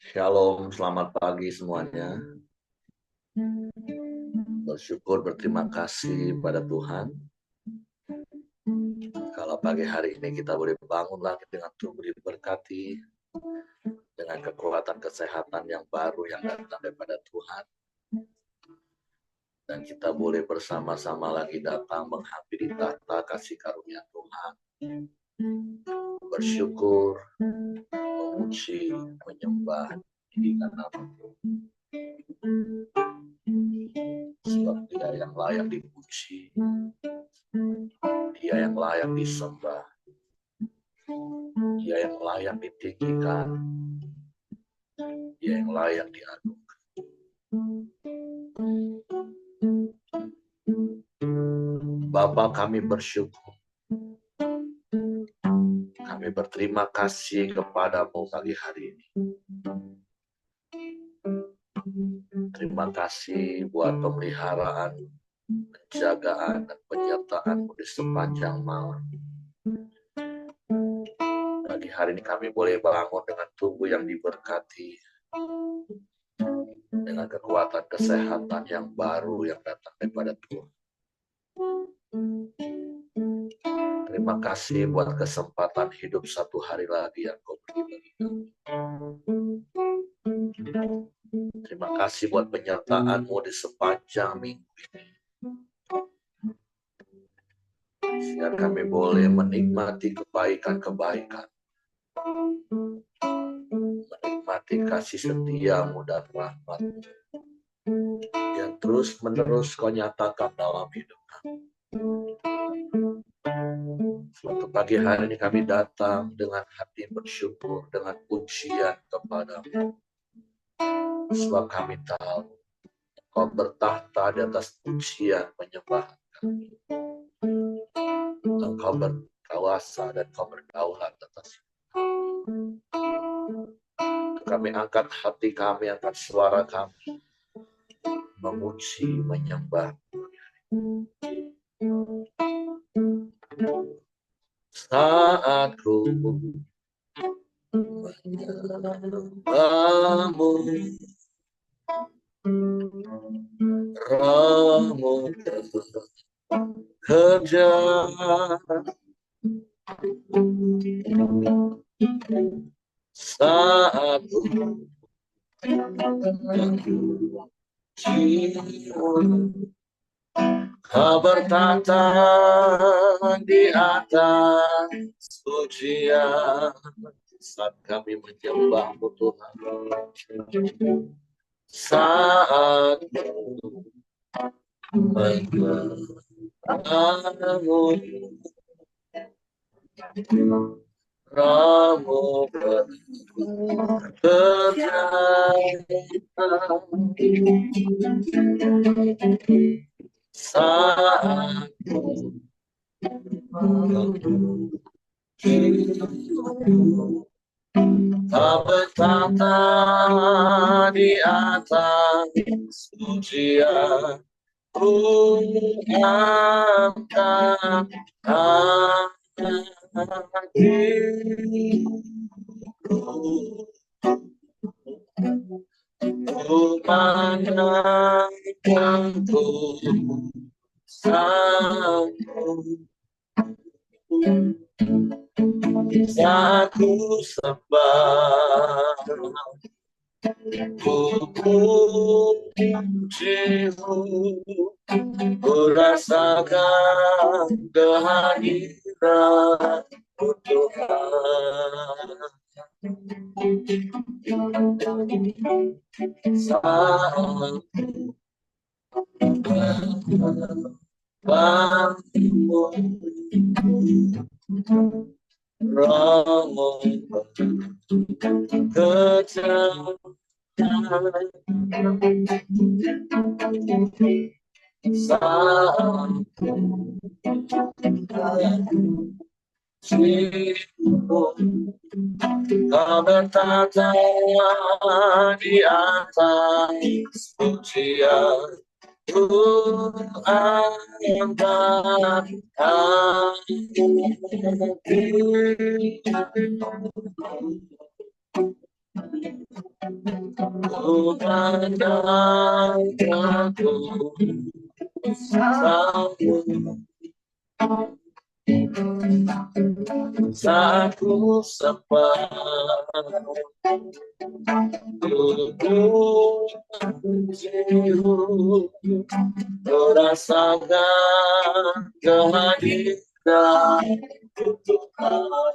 Shalom, selamat pagi semuanya. Bersyukur, berterima kasih pada Tuhan. Kalau pagi hari ini kita boleh bangun lagi dengan tubuh diberkati, dengan kekuatan kesehatan yang baru yang datang daripada Tuhan. Dan kita boleh bersama-sama lagi datang menghampiri tahta kasih karunia Tuhan. Bersyukur, memuji, menyembah, meninggikan nama Tuhan. Sebab Dia yang layak dipuji, Dia yang layak disembah, Dia yang layak ditinggikan, Dia yang layak diadukan. Bapa, kami bersyukur, kami berterima kasih kepadamu pagi hari ini. Terima kasih buat pemeliharaan, penjagaan, dan penyertaan di sepanjang malam. Pagi hari ini kami boleh bangun dengan tubuh yang diberkati, dengan kekuatan kesehatan yang baru yang datang daripada Tuhan. Terima kasih buat kesempatan hidup satu hari lagi yang Kau beri bagi kami. Terima kasih buat penyertaan-Mu di sepanjang minggu ini. Biar kami boleh menikmati kebaikan-kebaikan, menikmati kasih setia-Mu dan rahmat-Mu yang terus-menerus Kau nyatakan dalam hidup kami. Suatu pagi hari ini kami datang dengan hati bersyukur, dengan pujian kepadamu. Sebab kami tahu Kau bertahta di atas pujian penyembahan kami. Engkau berkuasa dan Kau berdaulat atas kami. Kami angkat hati kami, angkat suara kami, memuji, menyembah. Saat ku menyembahmu, Rohmu bekerja, saat ku memujimu, Kau bertata di atas pujian. Saat kami menyembah-Mu Tuhan, saat menyembah-Mu, Rohmu bekerja, saat Kau bertata di atas pujian, ku angkat hatiku, ku pandangkan Sang-Ku. Aku sembah, ku puji-Mu, ku rasakan kehadiran-Mu Tuhan. Saat menyembah-Mu, Rohmu bekerja, saat memuji-Mu, Kau bertata di atas pujian, ku angkat hatiku, ku pandang aku saat ku sempat tubuh jiwa merasakan kehadiran Tuhan.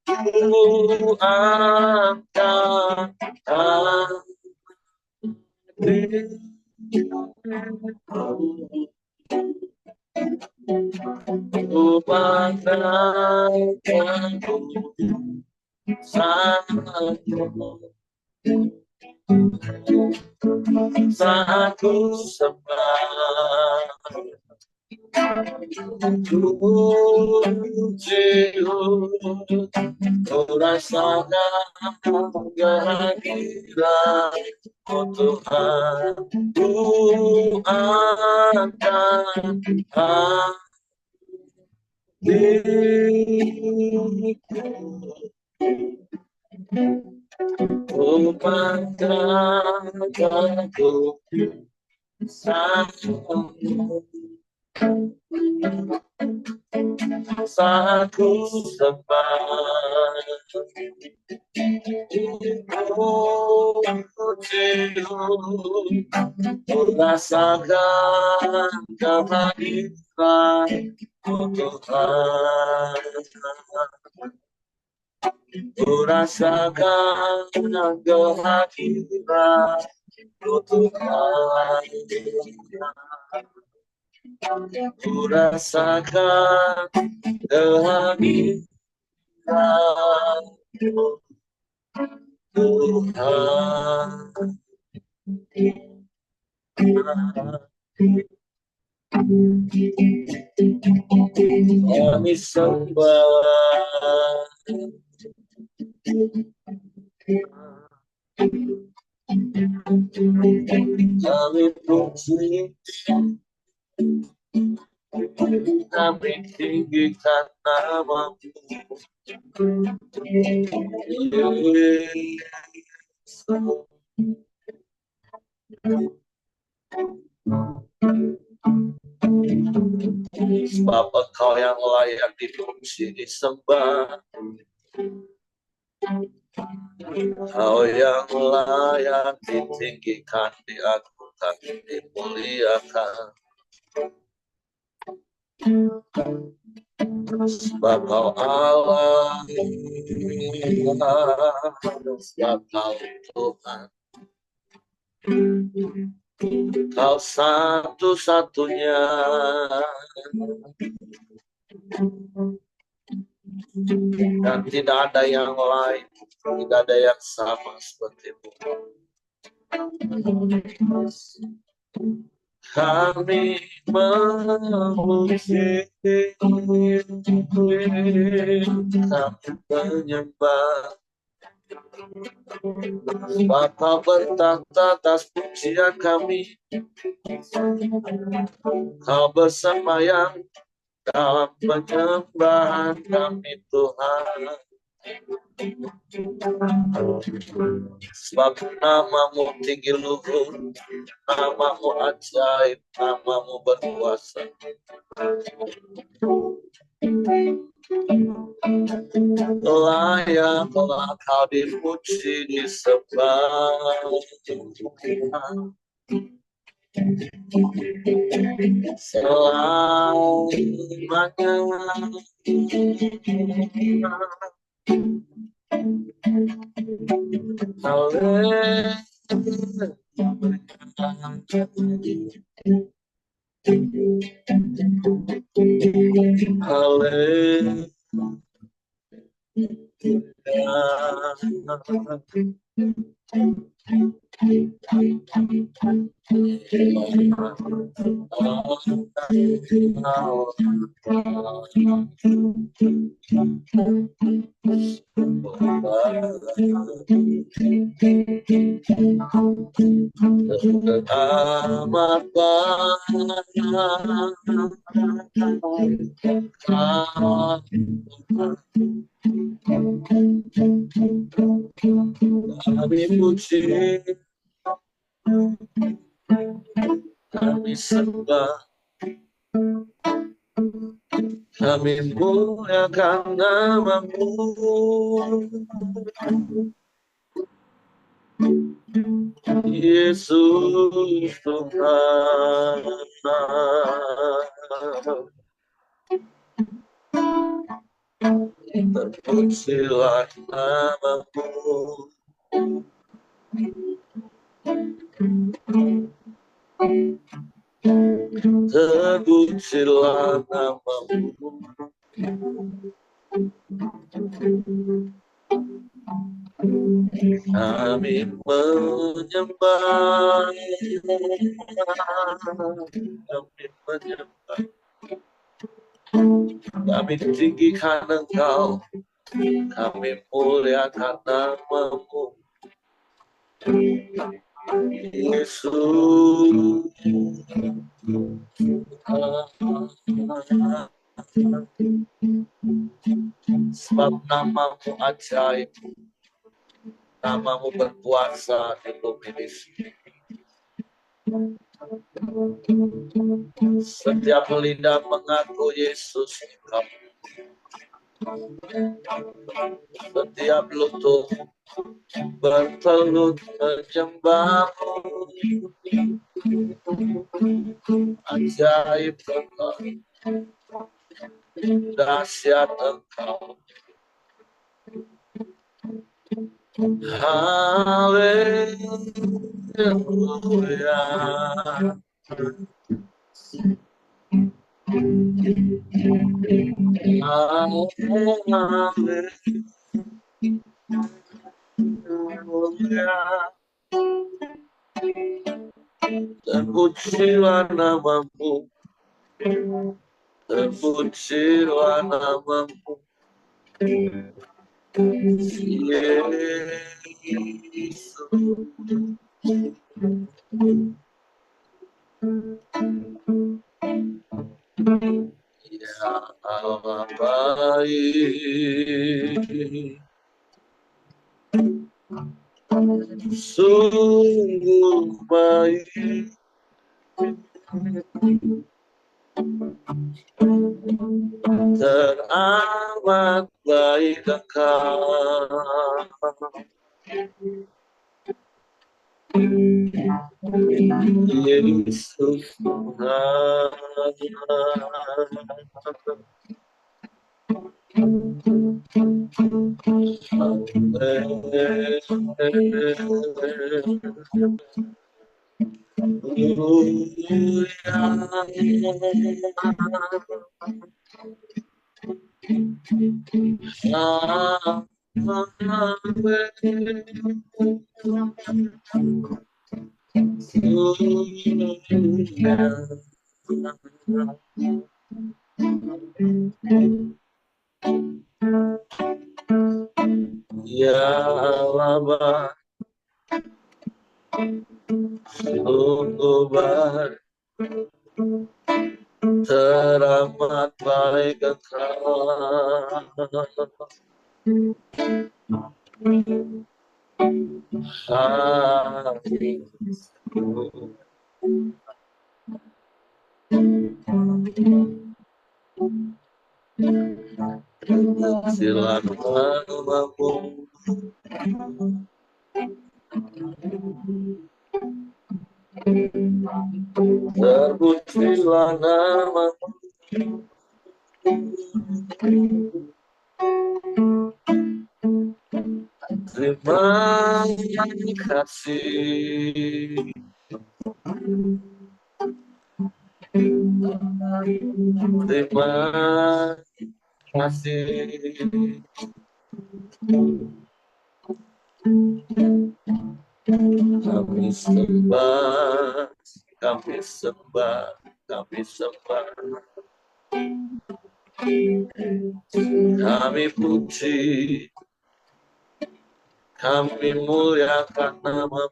Ku angkat ku pandangkan saat ku sempat ku rasakan kehadiran Tuhan. Ku akan ku pandangkan saat ku sempat ku rasakan kehadiran Tuhan. Ku rasakan kehadiran Tuhan. Ku rasakan kehadiran Tuhan. Kami sembah, kami puji, kami tinggikan nama-Mu. Sebab Engkau yang layak dipuji, disembah. Engkau yang layak ditinggikan, diagungkan, dimuliakan. Sebab Kau Allah, sebab Kau Tuhan. Kau satu-satunya, dan tidak ada yang lain, tidak ada yang sama seperti-Mu. Kami memuji, kami menyembah. Bapa bertahta atas pujian kami, Kau bersemayam dalam penyembahan kami Tuhan. Sebab nama-Mu tinggi luhur, nama-Mu ajaib, nama-Mu berkuasa. Layaklah Kau dipuji, disembah. Selamanya. Amat kami puji, Kami sembah, kami muliakan nama-Mu. Yesus Tuhan, terpujilah nama-Mu. Terpujilah nama-Mu. Kami menyembah, kami menyembah, kami tinggikan Engkau, kami muliakan nama-Mu. Yesus, sebab nama-Mu ajaib, nama-Mu berkuasa di bumi ini. Setiap lidah mengaku Yesus Engkau. Setiap lutut bertelut menyembah-Mu. Ajaib Engkau, dahsyat Engkau. Haleluya. Haleluya. Terpujilah nama-Mu, terpujilah nama-Mu. Yesus. Ya Allah baik, sungguh baik, teramat baik Engkau. Yesus Tuhan, ya Allah, sungguh baik, teramat baik Engkau. Silakan nama-Mu, terpujilah nama-Mu. Terima kasih, terima kasih. Kami sembah, kami sembah, kami sembah. Kami puji, kami muliakan nama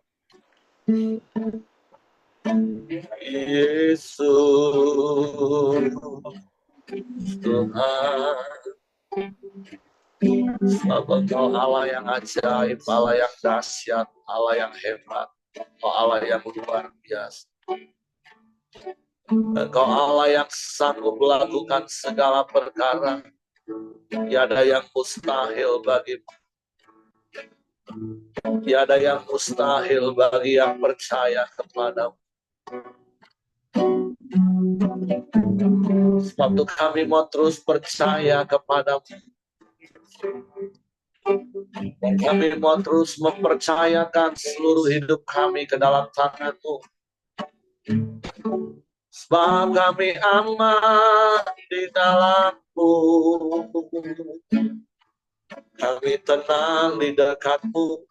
Yesus Tuhan. Sebab Engkau Allah yang ajaib, Allah yang dahsyat, Allah yang hebat. Engkau Allah yang luar biasa. Engkau Allah yang sanggup melakukan segala perkara. Tiada yang mustahil bagimu. Tiada yang mustahil bagi yang percaya kepadamu. Sebab itu kami mau terus percaya kepadamu. Kami mau terus mempercayakan seluruh hidup kami ke dalam tangan-Mu. Sebab kami aman di dalam-Mu. Kami tenang di dekat-Mu.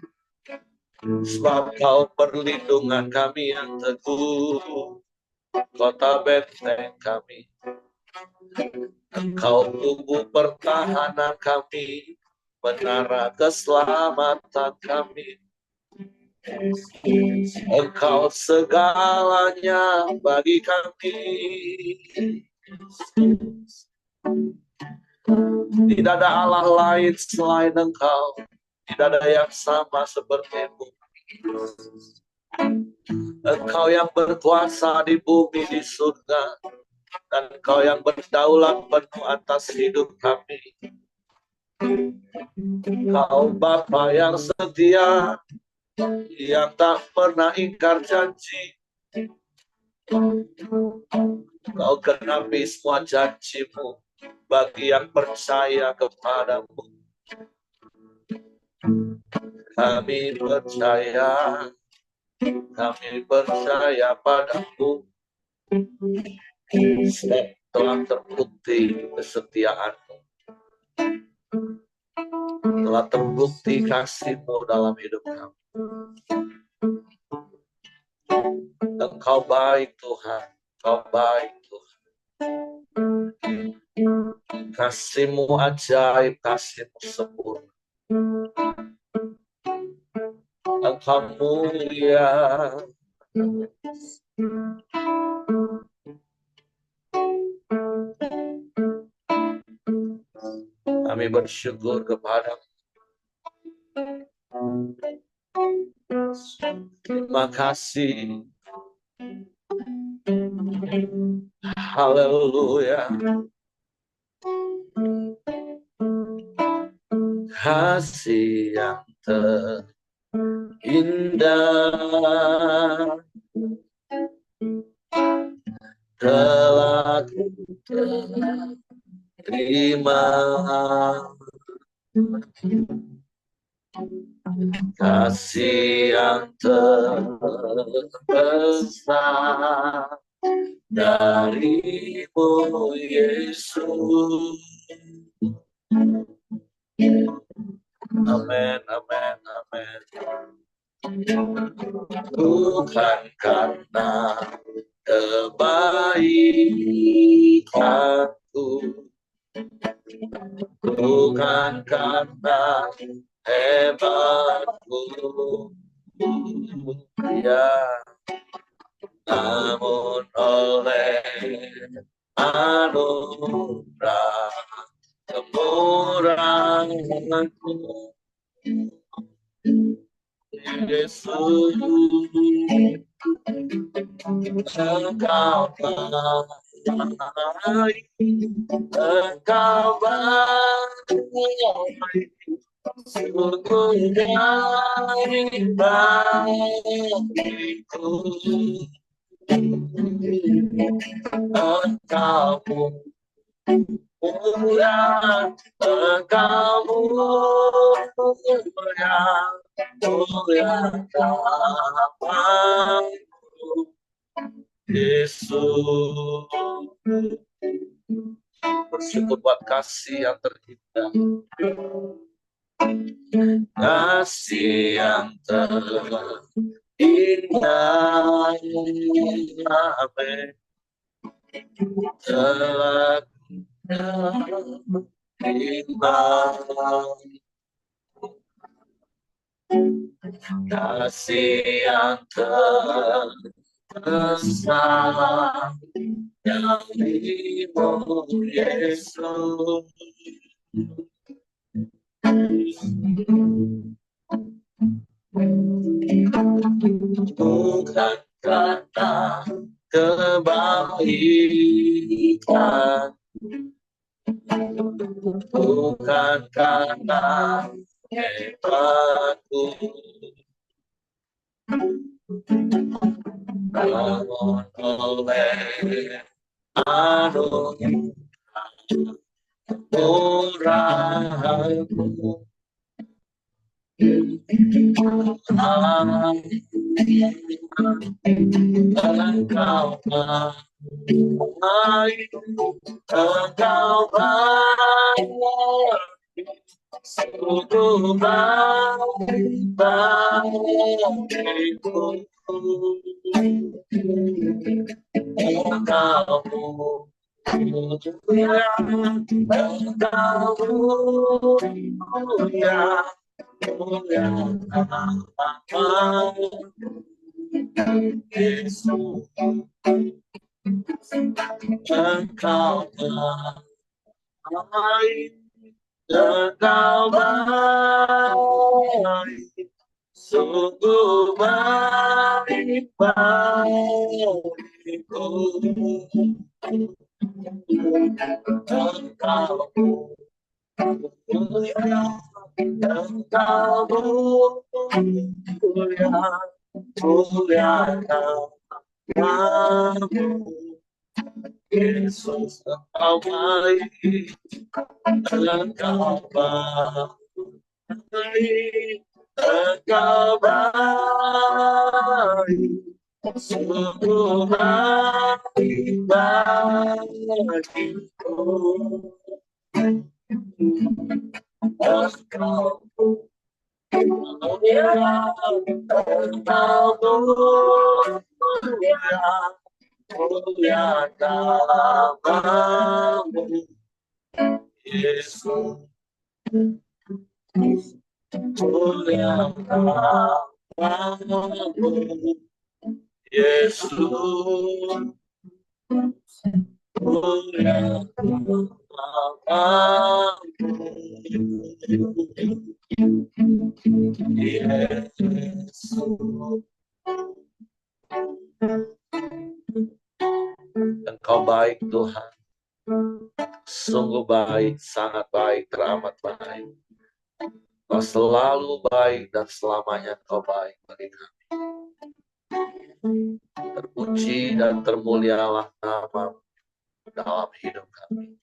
Sebab Kau perlindungan kami yang teguh. Kota benteng kami. Engkau tubuh pertahanan kami. Menara keselamatan kami. Engkau segalanya bagi kami. Tidak ada Allah lain selain Engkau. Tidak ada yang sama seperti-Mu. Engkau yang berkuasa di bumi, di surga. Dan Engkau yang berdaulat penuh atas hidup kami. Kau Bapa yang setia, yang tak pernah ingkar janji. Kau genapi semua janji-Mu bagi yang percaya kepadamu. Kami percaya padamu. Sebab telah terbukti kesetiaan-Mu. Telah terbukti kasih-Mu dalam hidup kami. Engkau baik Tuhan. Engkau baik Tuhan. Kasih-Mu ajaib, kasih-Mu sempurna. Engkau mulia. Kami bersyukur kepada-Mu. Terima kasih. Haleluya. Kasih yang terindah telah terima. Kasih yang terbesar dari-Mu Yesus. Amin, amin, amin. Bukan karena kebaikanku, bukan karena hebatku, ya, namun oleh anugerah kemurahan-Mu, Yesus. Engkau baik, Engkau baik, sungguh baik bagiku. Engkau mulia, Engkau mulia, mulia Bapa-Ku Yesus. Bersyukur buat kasih yang terindah, kasih yang terindah. Amin. Telah kasih yang terbesar dari-Mu Yesus. bukan karena hebatku, namun oleh anugerah murahmu. Engkau baik, Engkau baik, sungguh baik bagiku. Engkau mulia, Engkau mulia, mulia apa Yesus. Engkau baik, Engkau baik, sungguh baik bagiku. Engkau mulia, Engkau mulia, mulia namamu. Yesus, Engkau baik, Engkau baik, Engkau baik, sungguh baik bagiku. Engkau mulia, Engkau mulia, mulia namamu. Yesus, mulia namamu. Yesus, mulia namamu. Yesus. Engkau baik Tuhan, sungguh baik, sangat baik, teramat baik. Kau selalu baik dan selamanya Kau baik bagi kami. Terpuji dan termulialah nama dalam hidup kami.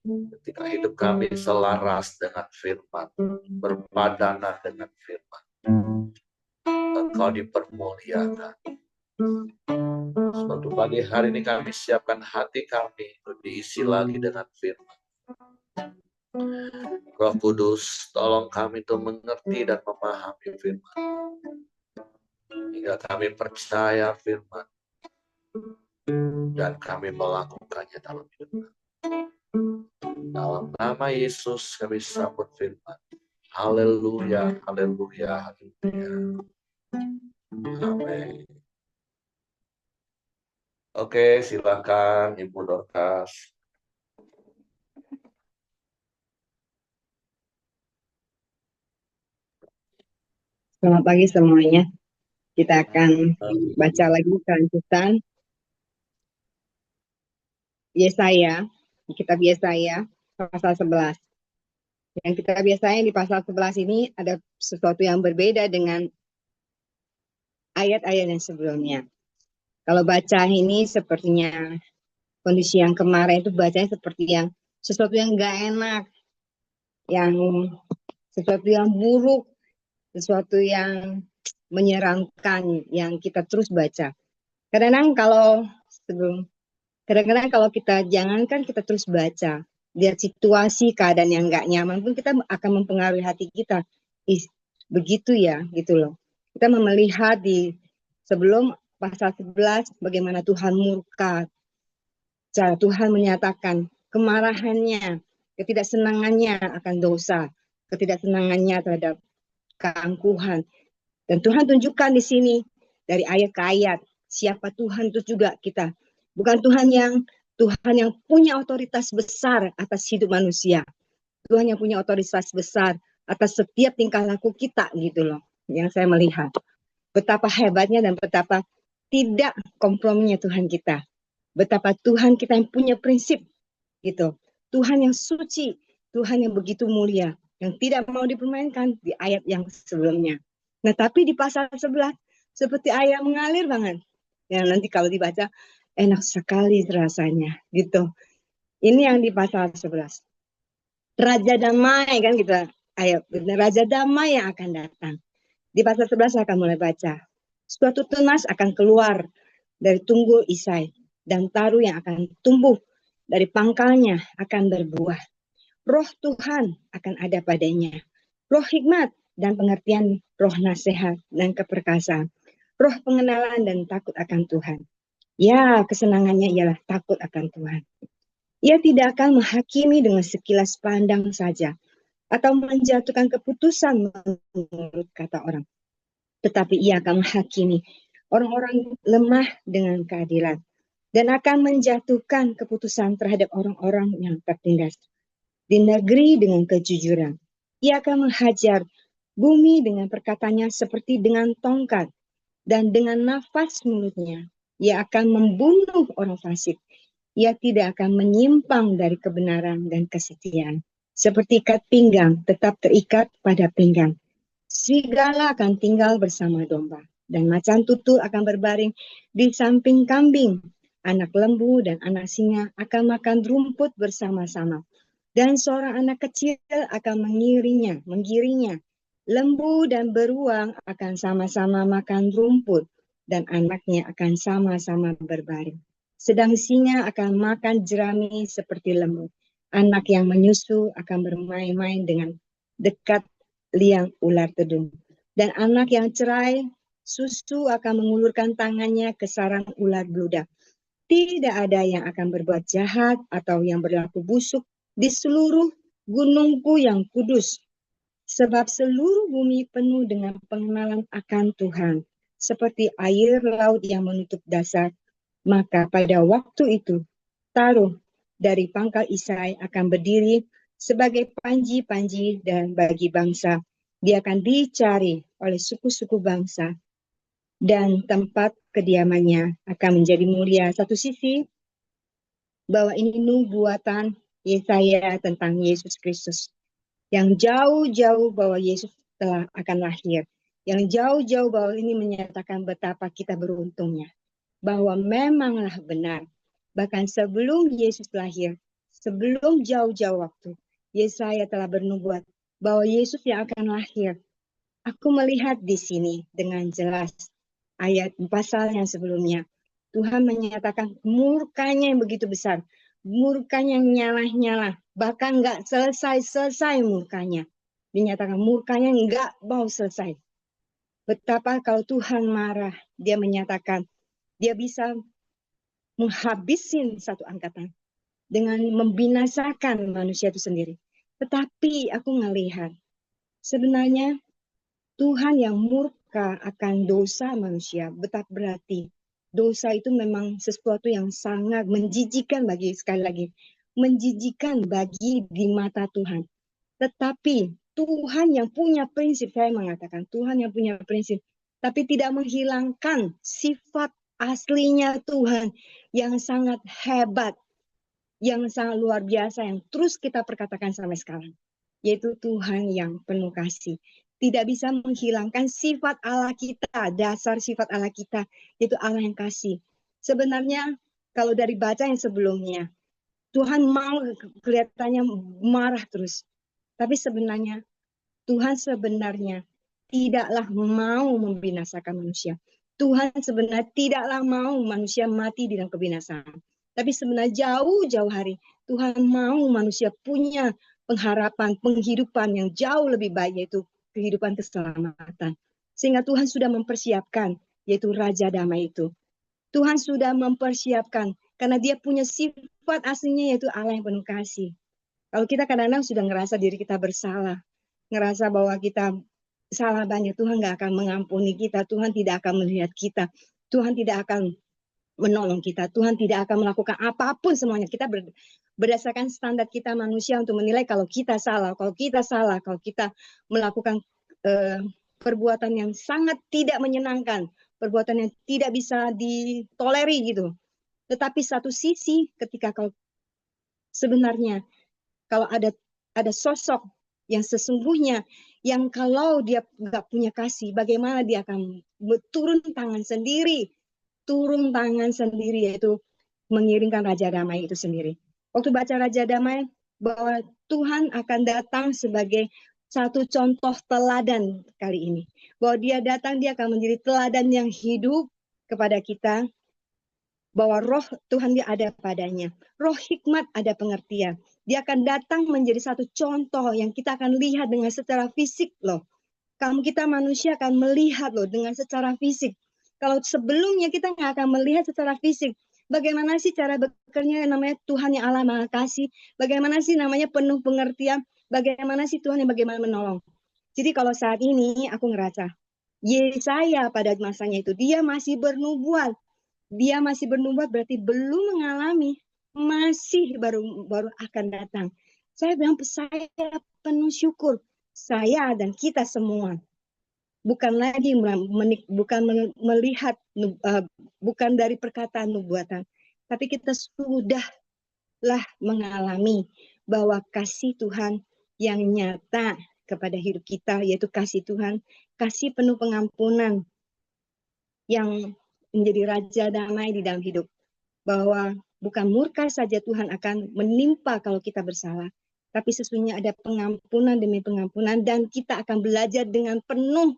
Ketika hidup kami selaras dengan firman, berpadanan dengan firman, Engkau dipermuliakan. Suatu pagi hari ini kami siapkan hati kami untuk diisi lagi dengan firman. Roh Kudus, tolong kami untuk mengerti dan memahami firman, hingga kami percaya firman dan kami melakukannya dalam hidup kami. Dalam nama Yesus kami sambut firman. Haleluya, haleluya, haleluya. Amin. Oke, silakan Ibu Dorcas. Selamat pagi semuanya. Kita akan baca lagi kelanjutan Yesaya, kitab Yesaya pasal 11. Yang kitab Yesaya di pasal 11 ini ada sesuatu yang berbeda dengan ayat-ayat yang sebelumnya. Kalau baca ini sepertinya kondisi yang kemarin itu bacanya seperti yang sesuatu yang enggak enak, yang sesuatu yang buruk, sesuatu yang menyeramkan yang kita terus baca. Kadang-kadang kalau kita jangankan kita terus baca, lihat situasi keadaan yang nggak nyaman pun kita akan mempengaruhi hati kita. Begitu ya, gitu loh. Kita melihat di sebelum pasal 11 bagaimana Tuhan murka. Cara Tuhan menyatakan kemarahannya, ketidaksenangannya akan dosa, ketidaksenangannya terhadap keangkuhan. Dan Tuhan tunjukkan di sini dari ayat ke ayat siapa Tuhan itu juga kita. Bukan Tuhan yang punya otoritas besar atas hidup manusia. Tuhan yang punya otoritas besar atas setiap tingkah laku kita gitu loh. Yang saya melihat. Betapa hebatnya dan betapa tidak komprominya Tuhan kita. Betapa Tuhan kita yang punya prinsip gitu. Tuhan yang suci, Tuhan yang begitu mulia, yang tidak mau dipermainkan di ayat yang sebelumnya. Nah, tapi di pasal 11 seperti air mengalir banget. Ya, nanti kalau dibaca enak sekali rasanya gitu. Ini yang di pasal 11. Raja damai kan kita. Ayo, Raja damai yang akan datang. Di pasal 11 saya akan mulai baca. Suatu tunas akan keluar dari tunggul Isai, dan taru yang akan tumbuh dari pangkalnya akan berbuah. Roh Tuhan akan ada padanya. Roh hikmat dan pengertian, roh nasihat dan keperkasaan. Roh pengenalan dan takut akan Tuhan. Ya, kesenangannya ialah takut akan Tuhan. Ia tidak akan menghakimi dengan sekilas pandang saja, atau menjatuhkan keputusan menurut kata orang. Tetapi ia akan menghakimi orang-orang lemah dengan keadilan, dan akan menjatuhkan keputusan terhadap orang-orang yang tertindas. Di negeri dengan kejujuran, ia akan menghajar bumi dengan perkataannya seperti dengan tongkat, dan dengan nafas mulutnya ia akan membunuh orang fasik. Ia tidak akan menyimpang dari kebenaran dan kesetiaan. Seperti ikat pinggang tetap terikat pada pinggang. Serigala akan tinggal bersama domba, dan macan tutul akan berbaring di samping kambing. Anak lembu dan anak singa akan makan rumput bersama-sama, dan seorang anak kecil akan menggiringnya. Lembu dan beruang akan sama-sama makan rumput, dan anaknya akan sama-sama berbaring. Sedang singa akan makan jerami seperti lembu. Anak yang menyusu akan bermain-main dengan dekat liang ular tedung. Dan anak yang cerai susu akan mengulurkan tangannya ke sarang ular beludak. Tidak ada yang akan berbuat jahat atau yang berlaku busuk di seluruh gunungku yang kudus. Sebab seluruh bumi penuh dengan pengenalan akan Tuhan. Seperti air laut yang menutup dasar. Maka pada waktu itu, taruh dari pangkal Isai akan berdiri sebagai panji-panji, dan bagi bangsa dia akan dicari oleh suku-suku bangsa, dan tempat kediamannya akan menjadi mulia. Satu sisi bahwa ini nubuatan Yesaya tentang Yesus Kristus, yang jauh-jauh bahwa Yesus telah akan lahir, yang jauh-jauh bahwa ini menyatakan betapa kita beruntungnya, bahwa memanglah benar. Bahkan sebelum Yesus lahir, sebelum jauh-jauh waktu, Yesaya telah bernubuat bahwa Yesus yang akan lahir. Aku melihat di sini dengan jelas ayat pasal yang sebelumnya. Tuhan menyatakan murkanya yang begitu besar, murkanya yang nyala-nyala, bahkan nggak selesai-selesai murkanya. Dinyatakan murkanya nggak mau selesai. Betapa kalau Tuhan marah, dia menyatakan dia bisa menghabisin satu angkatan dengan membinasakan manusia itu sendiri. Tetapi aku melihat sebenarnya Tuhan yang murka akan dosa manusia, betapa berarti dosa itu memang sesuatu yang sangat menjijikan bagi, sekali lagi, menjijikan bagi di mata Tuhan. Tetapi Tuhan yang punya prinsip, saya mengatakan Tuhan yang punya prinsip, tapi tidak menghilangkan sifat aslinya Tuhan yang sangat hebat, yang sangat luar biasa, yang terus kita perkatakan sampai sekarang, yaitu Tuhan yang penuh kasih. Tidak bisa menghilangkan sifat Allah kita, dasar sifat Allah kita, yaitu Allah yang kasih. Sebenarnya kalau dari baca yang sebelumnya, Tuhan mau kelihatannya marah terus. Tapi sebenarnya Tuhan sebenarnya tidaklah mau membinasakan manusia. Tuhan sebenarnya tidaklah mau manusia mati di dalam kebinasaan. Tapi sebenarnya jauh-jauh hari Tuhan mau manusia punya pengharapan, penghidupan yang jauh lebih baik, yaitu kehidupan keselamatan. Sehingga Tuhan sudah mempersiapkan, yaitu Raja Damai itu. Tuhan sudah mempersiapkan, karena dia punya sifat aslinya, yaitu Allah yang penuh kasih. Kalau kita kadang-kadang sudah ngerasa diri kita bersalah, ngerasa bahwa kita salah banyak, Tuhan nggak akan mengampuni kita, Tuhan tidak akan melihat kita, Tuhan tidak akan menolong kita, Tuhan tidak akan melakukan apapun semuanya. Kita berdasarkan standar kita manusia untuk menilai kalau kita salah, kalau kita melakukan perbuatan yang sangat tidak menyenangkan, perbuatan yang tidak bisa ditoleri gitu. Tetapi satu sisi ketika kau sebenarnya kalau ada sosok yang sesungguhnya, yang kalau dia nggak punya kasih, bagaimana dia akan turun tangan sendiri, yaitu mengiringkan Raja Damai itu sendiri. Waktu baca Raja Damai, bahwa Tuhan akan datang sebagai satu contoh teladan kali ini. Bahwa dia datang, dia akan menjadi teladan yang hidup kepada kita, bahwa roh Tuhan dia ada padanya. Roh hikmat ada pengertian. Dia akan datang menjadi satu contoh yang kita akan lihat dengan secara fisik loh. Kita manusia akan melihat loh dengan secara fisik. Kalau sebelumnya kita nggak akan melihat secara fisik, bagaimana sih cara bekerja yang namanya Tuhan yang Allah Maha Kasih? Bagaimana sih namanya penuh pengertian? Bagaimana sih Tuhan yang bagaimana menolong? Jadi kalau saat ini aku ngerasa, Yesaya pada masanya itu, dia masih bernubuat. Dia masih bernubuat berarti belum mengalami, masih baru akan datang. Saya bilang, saya penuh syukur. Saya dan kita semua bukan lagi melihat, bukan dari perkataan nubuatan, tapi kita sudahlah mengalami bahwa kasih Tuhan yang nyata kepada hidup kita, yaitu kasih Tuhan, kasih penuh pengampunan yang menjadi Raja Damai di dalam hidup. Bahwa bukan murka saja Tuhan akan menimpa kalau kita bersalah, tapi sesungguhnya ada pengampunan demi pengampunan, dan kita akan belajar dengan penuh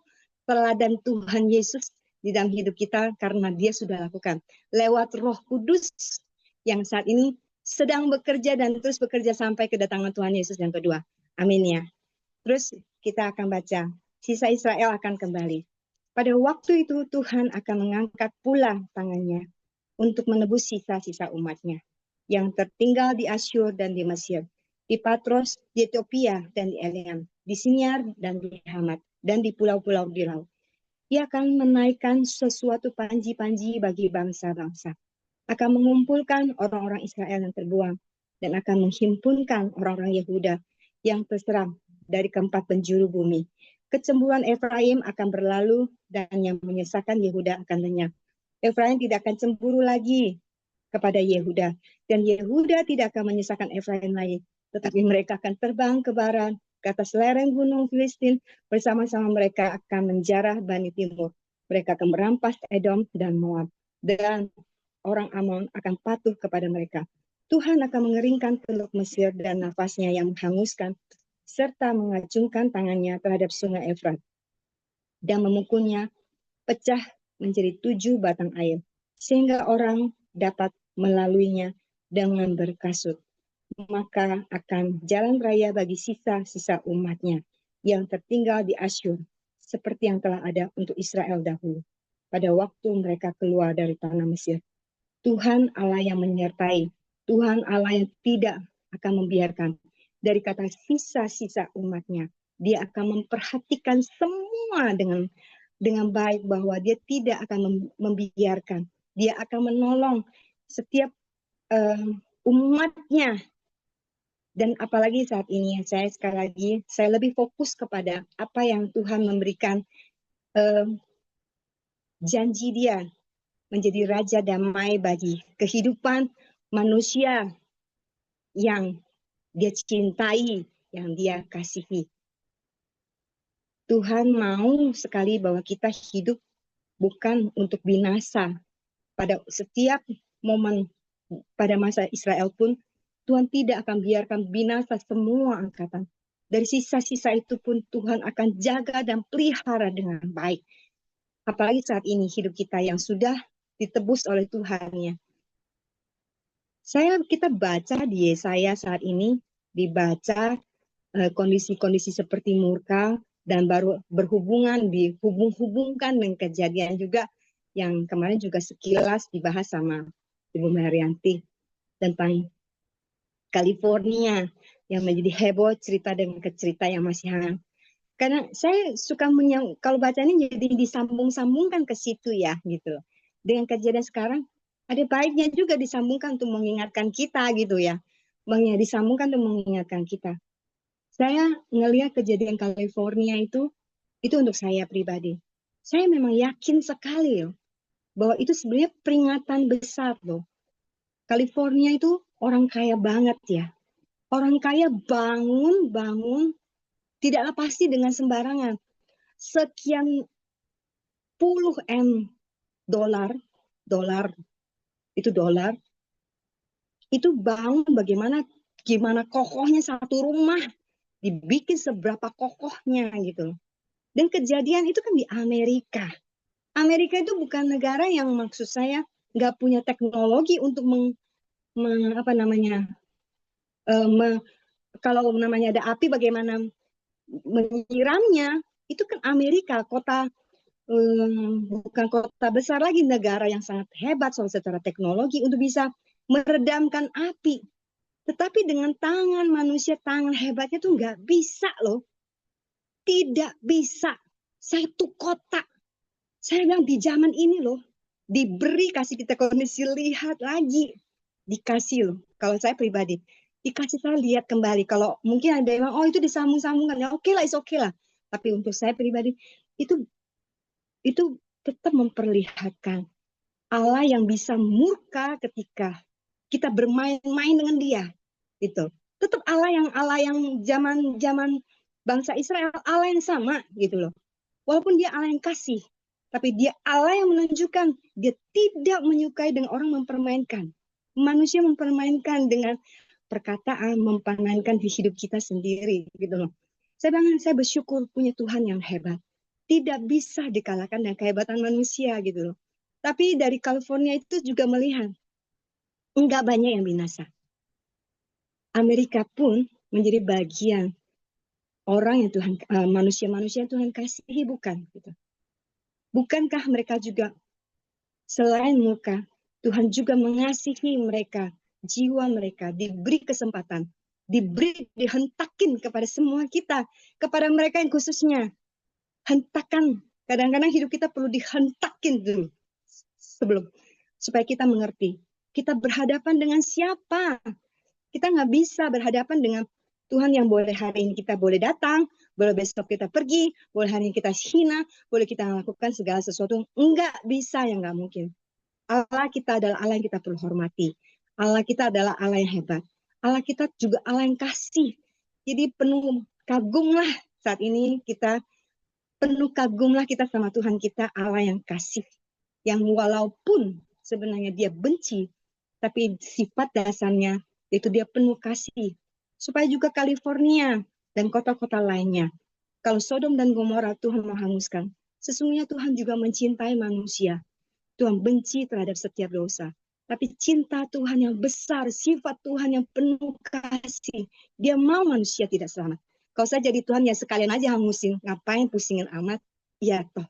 teladan Tuhan Yesus di dalam hidup kita, karena dia sudah lakukan lewat Roh Kudus yang saat ini sedang bekerja dan terus bekerja sampai kedatangan Tuhan Yesus yang kedua. Amin ya. Terus kita akan baca, sisa Israel akan kembali. Pada waktu itu Tuhan akan mengangkat pula tangannya untuk menebus sisa-sisa umatnya yang tertinggal di Asyur dan di Mesir, di Patros, di Ethiopia dan di Eliam, di Sinyar dan di Hamat, dan di pulau-pulau di laut. Ia akan menaikkan sesuatu panji-panji bagi bangsa-bangsa, akan mengumpulkan orang-orang Israel yang terbuang, dan akan menghimpunkan orang-orang Yehuda yang terserang dari keempat penjuru bumi. Kecemburuan Efraim akan berlalu, dan yang menyesakan Yehuda akan lenyap. Efraim tidak akan cemburu lagi kepada Yehuda, dan Yehuda tidak akan menyisakan Efraim lagi, tetapi mereka akan terbang ke barat, ke atas lereng gunung Filistin, bersama-sama mereka akan menjarah Bani Timur. Mereka akan merampas Edom dan Moab, dan orang Amon akan patuh kepada mereka. Tuhan akan mengeringkan Teluk Mesir dan nafasnya yang menghanguskan, serta mengacungkan tangannya terhadap sungai Efrat, dan memukulnya pecah menjadi 7 batang air, sehingga orang dapat melaluinya dengan berkasut. Maka akan jalan raya bagi sisa-sisa umatnya yang tertinggal di Asyur, seperti yang telah ada untuk Israel dahulu, pada waktu mereka keluar dari tanah Mesir. Tuhan Allah yang menyertai, Tuhan Allah yang tidak akan membiarkan. Dari kata sisa-sisa umatnya, dia akan memperhatikan semua dengan baik, bahwa dia tidak akan membiarkan. Dia akan menolong setiap umatnya. Dan apalagi saat ini, sekali lagi, saya lebih fokus kepada apa yang Tuhan memberikan, janji dia menjadi Raja Damai bagi kehidupan manusia yang dia cintai, yang dia kasihi. Tuhan mau sekali bahwa kita hidup bukan untuk binasa. Pada setiap momen, pada masa Israel pun, Tuhan tidak akan biarkan binasa semua angkatan. Dari sisa-sisa itu pun Tuhan akan jaga dan pelihara dengan baik. Apalagi saat ini hidup kita yang sudah ditebus oleh Tuhan-nya. Kita baca di Yesaya saat ini, dibaca kondisi-kondisi seperti murka, dan baru dihubung-hubungkan dengan kejadian juga yang kemarin juga sekilas dibahas sama Ibu Marianti tentang California yang menjadi heboh cerita dengan cerita yang masih hangat. Karena saya suka kalau baca ini jadi disambung-sambungkan ke situ ya gitu. Dengan kejadian sekarang ada baiknya juga disambungkan untuk mengingatkan kita gitu ya. Disambungkan untuk mengingatkan kita. Saya ngelihat kejadian California itu untuk saya pribadi. Saya memang yakin sekali loh, bahwa itu sebenarnya peringatan besar loh. California itu orang kaya banget ya. Orang kaya bangun, tidaklah pasti dengan sembarangan. Sekian puluh dolar, dolar itu dolar, itu bangun gimana kokohnya satu rumah, dibikin seberapa kokohnya gitu. Dan kejadian itu kan di Amerika. Amerika itu bukan negara yang maksud saya nggak punya teknologi untuk apa namanya, kalau namanya ada api bagaimana menyiramnya. Itu kan Amerika, bukan kota besar lagi, negara yang sangat hebat soal secara teknologi untuk bisa meredamkan api. Tetapi dengan tangan manusia, tangan hebatnya tuh nggak bisa loh. Tidak bisa. Satu kota. Saya bilang di zaman ini loh, diberi kasih kita kondisi, lihat lagi. Dikasih loh. Kalau saya pribadi, dikasih saya lihat kembali. Kalau mungkin ada yang bilang, oh itu disambung-sambungkan. Ya oke lah, oke lah. Tapi untuk saya pribadi, itu tetap memperlihatkan Allah yang bisa murka ketika kita bermain-main dengan Dia. Gitu. Tetap Allah yang zaman bangsa Israel, Allah yang sama gitu loh. Walaupun Dia Allah yang kasih, tapi Dia Allah yang menunjukkan Dia tidak menyukai dengan orang mempermainkan. Manusia mempermainkan dengan perkataan, mempermainkan di hidup kita sendiri gitu loh. Saya bersyukur punya Tuhan yang hebat. Tidak bisa dikalahkan dengan kehebatan manusia gitu loh. Tapi dari California itu juga melihat enggak banyak yang binasa. Amerika pun menjadi bagian orang yang Tuhan, manusia-manusia yang Tuhan kasihi, bukan gitu. Bukankah mereka juga selain muka, Tuhan juga mengasihi mereka, jiwa mereka, diberi kesempatan, dihentakin kepada semua kita, kepada mereka yang khususnya. Hentakan, kadang-kadang hidup kita perlu dihentakin dulu, supaya kita mengerti. Kita berhadapan dengan siapa? Kita nggak bisa berhadapan dengan Tuhan yang boleh hari ini kita boleh datang, boleh besok kita pergi, boleh hari ini kita hina, boleh kita melakukan segala sesuatu. Enggak bisa, yang nggak mungkin. Allah kita adalah Allah yang kita perlu hormati. Allah kita adalah Allah yang hebat. Allah kita juga Allah yang kasih. Jadi penuh kagumlah saat ini kita, penuh kagumlah kita sama Tuhan kita, Allah yang kasih. Yang walaupun sebenarnya Dia benci, tapi sifat dasarnya yaitu Dia penuh kasih. Supaya juga California dan kota-kota lainnya. Kalau Sodom dan Gomora Tuhan menghanguskan, sesungguhnya Tuhan juga mencintai manusia. Tuhan benci terhadap setiap dosa. Tapi cinta Tuhan yang besar, sifat Tuhan yang penuh kasih. Dia mau manusia tidak selamat. Kalau saya jadi Tuhan ya sekalian aja hangusin. Ngapain pusingin amat? Ya toh.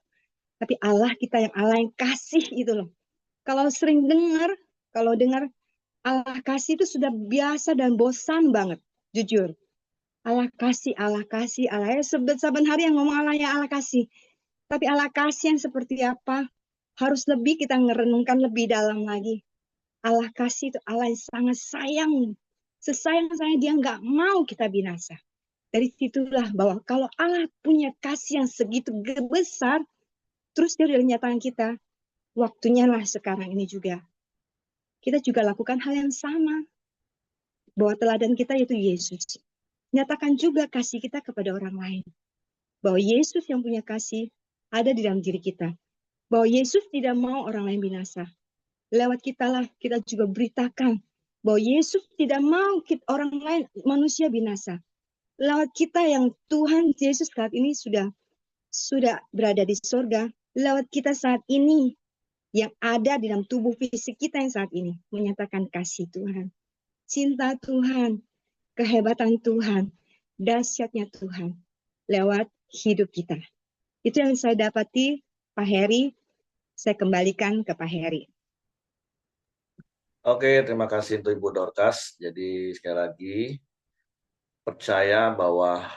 Tapi Allah kita yang Allah yang kasih itu loh. Kalau sering kalau dengar Allah kasih itu sudah biasa dan bosan banget, jujur. Allah kasih, Allah kasih, Allah ya, saban hari yang ngomong Allah ya Allah kasih. Tapi Allah kasih yang seperti apa? Harus lebih kita ngerenungkan lebih dalam lagi. Allah kasih itu Allah yang sangat sayang. Sesayang-sayang Dia nggak mau kita binasa. Dari situlah bahwa kalau Allah punya kasih yang segitu besar, terus Dia udah nyatakan kita, waktunya lah sekarang ini juga. Kita juga lakukan hal yang sama. Bahwa teladan kita yaitu Yesus. Nyatakan juga kasih kita kepada orang lain. Bahwa Yesus yang punya kasih ada di dalam diri kita. Bahwa Yesus tidak mau orang lain binasa. Lewat kitalah kita juga beritakan bahwa Yesus tidak mau orang lain, manusia binasa. Lewat kita yang Tuhan Yesus saat ini sudah berada di surga. Lewat kita saat ini yang ada di dalam tubuh fisik kita yang saat ini menyatakan kasih Tuhan. Cinta Tuhan, kehebatan Tuhan, dahsyatnya Tuhan lewat hidup kita. Itu yang saya dapati, Pak Heri. Saya kembalikan ke Pak Heri. Oke, terima kasih untuk Ibu Dorcas. Jadi sekali lagi, percaya bahwa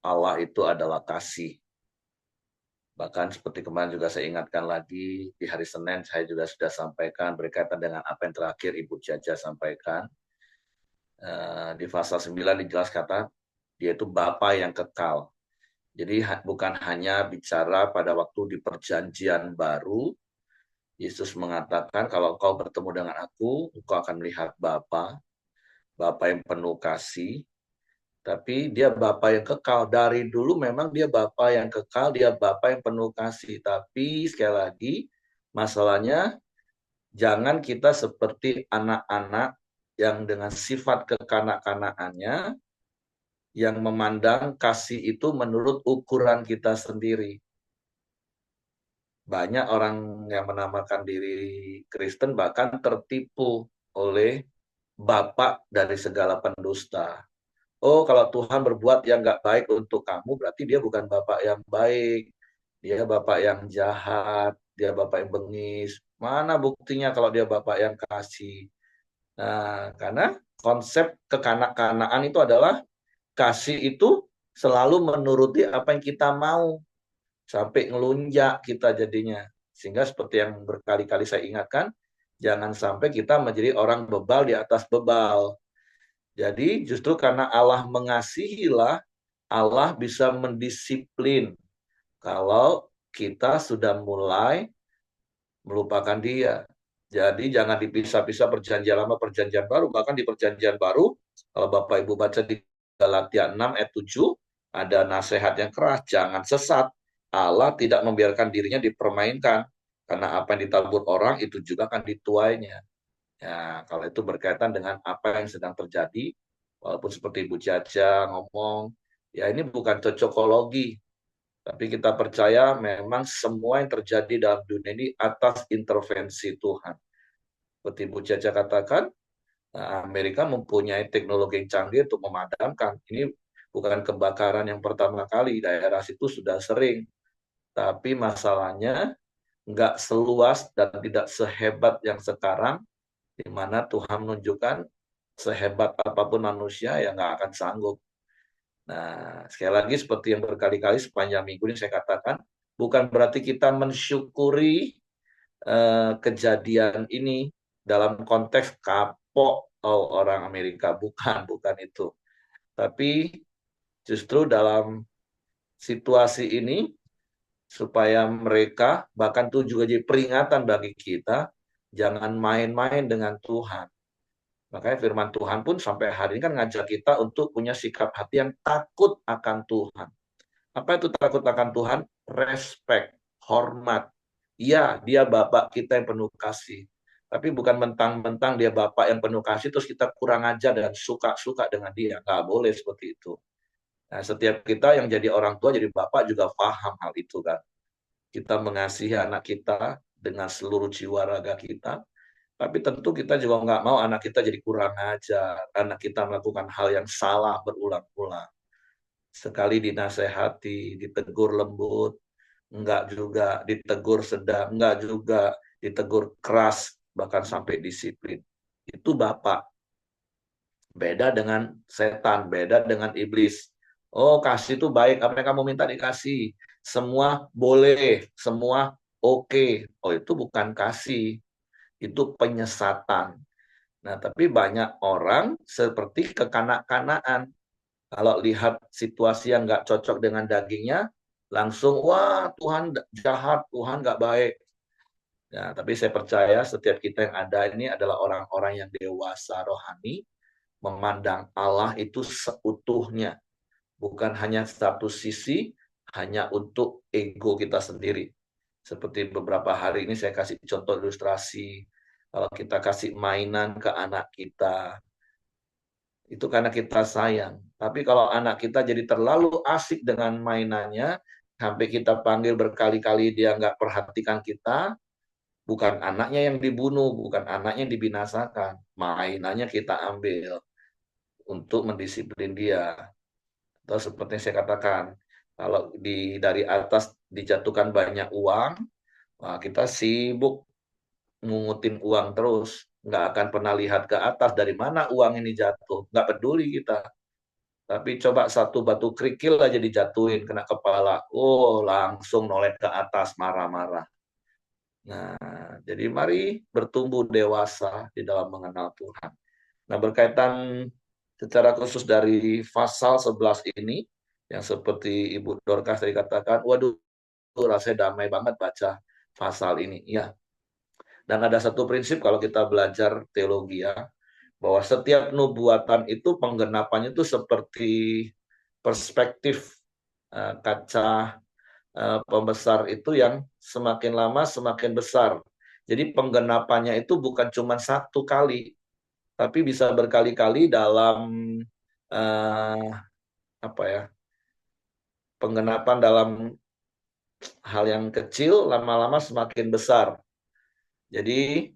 Allah itu adalah kasih. Bahkan seperti kemarin juga saya ingatkan lagi, di hari Senin saya juga sudah sampaikan berkaitan dengan apa yang terakhir Ibu Jaja sampaikan. Di pasal 9 dijelas kata, dia itu Bapa yang kekal. Jadi bukan hanya bicara pada waktu di perjanjian baru, Yesus mengatakan kalau kau bertemu dengan aku, engkau akan melihat Bapa. Bapa yang penuh kasih, tapi dia Bapa yang kekal. Dari dulu memang dia Bapa yang kekal, dia Bapa yang penuh kasih. Tapi sekali lagi, masalahnya jangan kita seperti anak-anak yang dengan sifat kekanak-kanakannya, yang memandang kasih itu menurut ukuran kita sendiri. Banyak orang yang menamakan diri Kristen bahkan tertipu oleh bapak dari segala pendusta. Oh, kalau Tuhan berbuat yang nggak baik untuk kamu, berarti dia bukan bapak yang baik. Dia bapak yang jahat, dia bapak yang bengis. Mana buktinya kalau dia bapak yang kasih? Nah, karena konsep kekanak-kanaan itu adalah kasih itu selalu menuruti apa yang kita mau. Sampai ngelunjak kita jadinya. Sehingga seperti yang berkali-kali saya ingatkan, jangan sampai kita menjadi orang bebal di atas bebal. Jadi justru karena Allah mengasihilah, Allah bisa mendisiplin kalau kita sudah mulai melupakan dia. Jadi jangan dipisah-pisah perjanjian lama, perjanjian baru. Bahkan di perjanjian baru, kalau Bapak Ibu baca di Galatia 6 ayat 7, ada nasihat yang keras, jangan sesat. Allah tidak membiarkan dirinya dipermainkan. Karena apa yang ditabur orang, itu juga akan dituainya. Ya, kalau itu berkaitan dengan apa yang sedang terjadi, walaupun seperti Ibu Caca ngomong, ya ini bukan cocokologi, tapi kita percaya memang semua yang terjadi dalam dunia ini atas intervensi Tuhan. Seperti Bu Caca katakan, Amerika mempunyai teknologi yang canggih untuk memadamkan. Ini bukan kebakaran yang pertama kali, daerah situ sudah sering. Tapi masalahnya nggak seluas dan tidak sehebat yang sekarang, di mana Tuhan menunjukkan sehebat apapun manusia yang nggak akan sanggup. Nah, sekali lagi seperti yang berkali-kali sepanjang minggu ini saya katakan, bukan berarti kita mensyukuri kejadian ini dalam konteks kapok orang Amerika, bukan itu. Tapi justru dalam situasi ini supaya mereka bahkan itu juga jadi peringatan bagi kita, jangan main-main dengan Tuhan. Makanya firman Tuhan pun sampai hari ini kan ngajak kita untuk punya sikap hati yang takut akan Tuhan. Apa itu takut akan Tuhan? Respect, hormat. Iya, dia Bapak kita yang penuh kasih. Tapi bukan mentang-mentang dia Bapak yang penuh kasih, terus kita kurang ajar dan suka-suka dengan dia. Nggak boleh seperti itu. Nah, setiap kita yang jadi orang tua, jadi Bapak juga paham hal itu kan. Kita mengasihi anak kita dengan seluruh jiwa raga kita. Tapi tentu kita juga nggak mau anak kita jadi kurang ajar. Anak kita melakukan hal yang salah berulang-ulang. Sekali dinasehati, ditegur lembut, enggak juga ditegur sedang, enggak juga ditegur keras, bahkan sampai disiplin. Itu Bapak. Beda dengan setan, beda dengan iblis. Oh, kasih itu baik, apa yang kamu minta dikasih. Semua boleh, semua oke. Oh, itu bukan kasih, itu penyesatan. Nah, tapi banyak orang seperti kekanak-kanaan. Kalau lihat situasi yang nggak cocok dengan dagingnya, langsung, wah Tuhan jahat, Tuhan nggak baik. Ya, tapi saya percaya setiap kita yang ada ini adalah orang-orang yang dewasa rohani, memandang Allah itu seutuhnya. Bukan hanya satu sisi, hanya untuk ego kita sendiri. Seperti beberapa hari ini saya kasih contoh ilustrasi, kalau kita kasih mainan ke anak kita, itu karena kita sayang. Tapi kalau anak kita jadi terlalu asik dengan mainannya, sampai kita panggil berkali-kali dia nggak perhatikan kita, bukan anaknya yang dibunuh, bukan anaknya yang dibinasakan. Mainannya kita ambil untuk mendisiplin dia. Atau seperti yang saya katakan, kalau dari atas dijatuhkan banyak uang, wah kita sibuk mengutin uang terus. Nggak akan pernah lihat ke atas dari mana uang ini jatuh. Nggak peduli kita. Tapi coba satu batu kerikil aja dijatuhin kena kepala. Oh, langsung noleh ke atas marah-marah. Nah, jadi mari bertumbuh dewasa di dalam mengenal Tuhan. Nah, berkaitan secara khusus dari pasal 11 ini, yang seperti Ibu Dorcas tadi katakan, waduh, rasanya damai banget baca pasal ini. Ya, dan ada satu prinsip kalau kita belajar teologi ya, bahwa setiap nubuatan itu penggenapannya itu seperti perspektif kaca pembesar itu yang semakin lama semakin besar. Jadi penggenapannya itu bukan cuma satu kali, tapi bisa berkali-kali dalam uh, apa ya, penggenapan dalam hal yang kecil lama-lama semakin besar. Jadi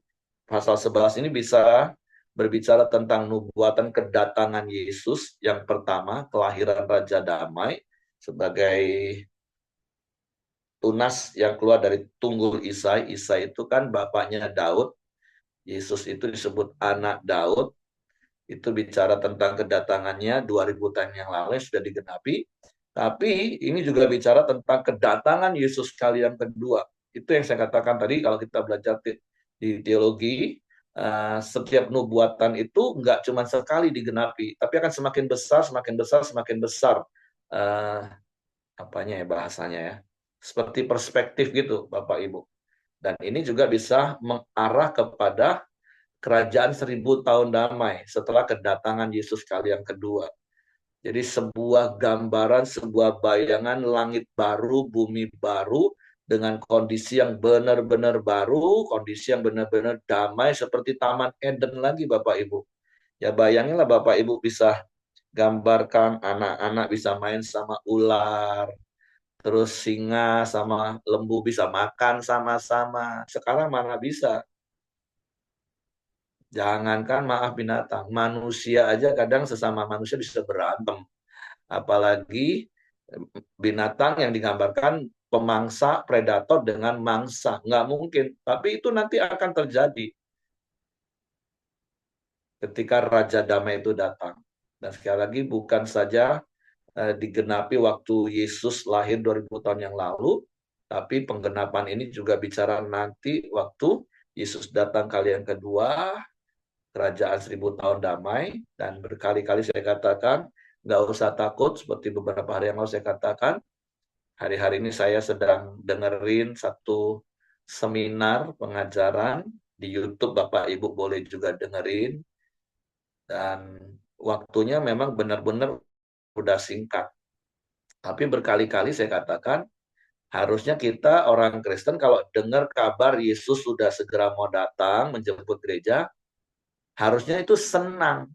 pasal 11 ini bisa berbicara tentang nubuatan kedatangan Yesus yang pertama, kelahiran Raja Damai sebagai tunas yang keluar dari tunggul Isai. Isai itu kan bapaknya Daud. Yesus itu disebut anak Daud. Itu bicara tentang kedatangannya 2000 tahun yang lalu yang sudah digenapi. Tapi ini juga bicara tentang kedatangan Yesus kali yang kedua. Itu yang saya katakan tadi kalau kita belajar di teologi, setiap nubuatan itu nggak cuma sekali digenapi, tapi akan semakin besar, semakin besar, semakin besar. Apanya ya bahasanya ya? Seperti perspektif gitu, Bapak Ibu. Dan ini juga bisa mengarah kepada kerajaan 1000 tahun damai setelah kedatangan Yesus kali yang kedua. Jadi sebuah gambaran, sebuah bayangan langit baru, bumi baru, dengan kondisi yang benar-benar baru, kondisi yang benar-benar damai, seperti Taman Eden lagi Bapak Ibu. Ya bayanginlah Bapak Ibu bisa gambarkan anak-anak bisa main sama ular, terus singa sama lembu bisa makan sama-sama. Sekarang mana bisa? Jangankan maaf binatang, manusia aja kadang sesama manusia bisa berantem. Apalagi binatang yang digambarkan pemangsa, predator dengan mangsa. Nggak mungkin. Tapi itu nanti akan terjadi ketika Raja Damai itu datang. Dan sekali lagi bukan saja digenapi waktu Yesus lahir 2000 tahun yang lalu, tapi penggenapan ini juga bicara nanti waktu Yesus datang kali yang kedua, kerajaan 1000 tahun damai, dan berkali-kali saya katakan, nggak usah takut, seperti beberapa hari yang lalu saya katakan, hari-hari ini saya sedang dengerin satu seminar pengajaran di YouTube, Bapak Ibu boleh juga dengerin, dan waktunya memang benar-benar udah singkat. Tapi berkali-kali saya katakan, harusnya kita orang Kristen kalau dengar kabar Yesus sudah segera mau datang menjemput gereja, harusnya itu senang,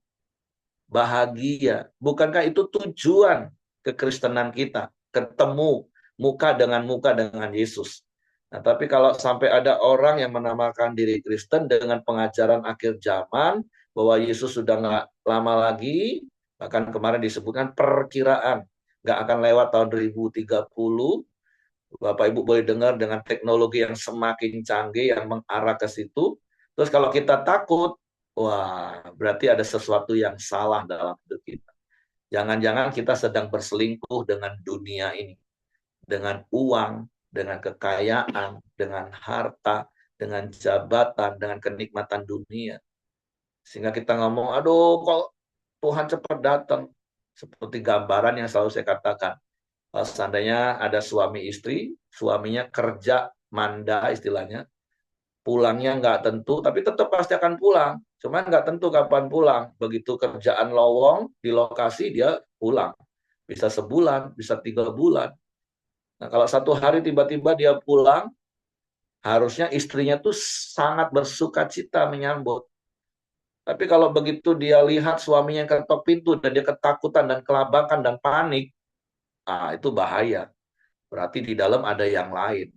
bahagia. Bukankah itu tujuan kekristenan kita? Ketemu muka dengan Yesus. Nah, tapi kalau sampai ada orang yang menamakan diri Kristen dengan pengajaran akhir zaman, bahwa Yesus sudah nggak lama lagi, bahkan kemarin disebutkan perkiraan, nggak akan lewat tahun 2030, Bapak Ibu boleh dengar dengan teknologi yang semakin canggih yang mengarah ke situ. Terus kalau kita takut, wah berarti ada sesuatu yang salah dalam hidup kita. Jangan-jangan kita sedang berselingkuh dengan dunia ini. Dengan uang, dengan kekayaan, dengan harta, dengan jabatan, dengan kenikmatan dunia. Sehingga kita ngomong, aduh kok Tuhan cepat datang. Seperti gambaran yang selalu saya katakan. Seandainya ada suami istri, suaminya kerja manda istilahnya, pulangnya nggak tentu, tapi tetap pasti akan pulang. Cuman nggak tentu kapan pulang. Begitu kerjaan lowong di lokasi, dia pulang. Bisa sebulan, bisa 3 bulan. Nah, kalau satu hari tiba-tiba dia pulang, harusnya istrinya tuh sangat bersuka cita menyambut. Tapi kalau begitu dia lihat suaminya yang ketok pintu dan dia ketakutan dan kelabakan dan panik, itu bahaya. Berarti di dalam ada yang lain.